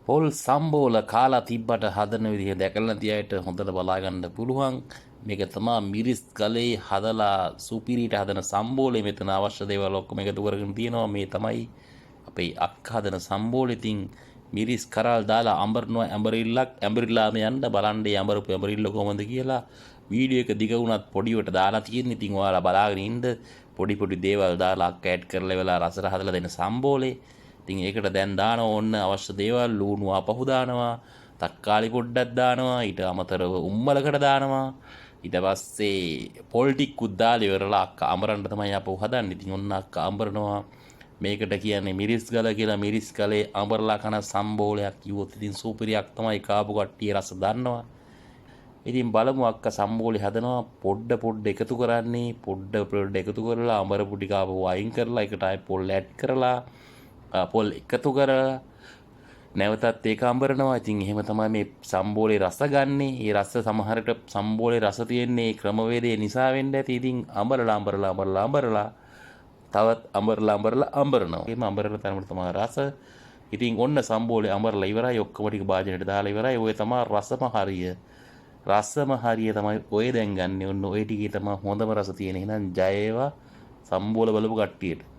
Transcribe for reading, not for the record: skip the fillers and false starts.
පොල් සම්බෝල කාලා තිබ්බට හදන විදිහ දැකලා නැති අයට හොඳට බලා ගන්න පුළුවන්. මේක තමයි මිරිස් ගලේ හදලා සුපිරිට හදන සම්බෝලේ. මෙතන අවශ්‍ය දේවල් ඔක්කොම එකතු කරගෙන තියෙනවා. මේ තමයි අපේ අක්කා හදන සම්බෝලේ. ඉතින් මිරිස් කරල් දාලා අඹරනවා. ඇඹරිල්ලාම යන්න බලන්න ඇඹරපු ඇඹරිල්ල කොහොමද කියලා. වීඩියෝ එක දිග වුණත් පොඩිවට දාලා තියෙන. ඉතින් ඔයාලා බලාගෙන ඉන්න. පොඩි පොඩි දේවල් දාලා අක්කා ඇඩ් කරලා වෙලා රසට හදලා දෙන සම්බෝලේ. ඉතින් ඒකට දැන් දානවා ඕන්න අවශ්‍ය දේවල්. ලූණු අපහු දානවා, තක්කාලි පොඩ්ඩක් දානවා, ඊට අමතරව උම්මලකට දානවා. ඊට පස්සේ පොල් ටිකකුත් දාලා ඉවරලා අක්කා අඹරන්න තමයි අපව හදන්නේ. ඉතින් ඔන්න අක්කා අඹරනවා. මේකට කියන්නේ මිරිස් ගල කියලා. මිරිස් ගලේ අඹරලා කන සම්බෝලයක් කිව්වොත් ඉතින් සුපිරියක් තමයි. කාපු කට්ටිය රස දන්නවා. ඉතින් බලමු අක්කා සම්බෝලේ හදනවා. පොඩ්ඩ එකතු කරන්නේ. පොඩ්ඩ එකතු කරලා අඹරපු ටික ආපහු අයින් කරලා ඒකට ආයෙ පොල් ඇඩ් කරලා පොල් එකතු කරලා නැවතත් ඒක අඹරනවා. ඉතින් එහෙම තමයි මේ සම්බෝලේ රස ගන්නෙ. ඒ රස සමහරට සම්බෝලේ රස තියෙන්නේ ක්‍රමවේදය නිසා වෙන්න ඇති. ඉතින් අඹරලා තවත් අඹරනවා. එහෙම අඹරන තරමට තමයි රස. ඉතින් ඔන්න සම්බෝලේ අඹරලා ඉවරයි. ඔක්කොම ටික භාජනයට දාලා ඉවරයි. ඔය තමයි රසම හරිය. රසම හරිය තමයි ඔය දැන් ගන්නෙ. ඔන්න ඔය ටිකේ තමයි හොඳම රස තියෙන්නේ. එහෙනම් ජය වේවා සම්බෝල බලපු කට්ටියට.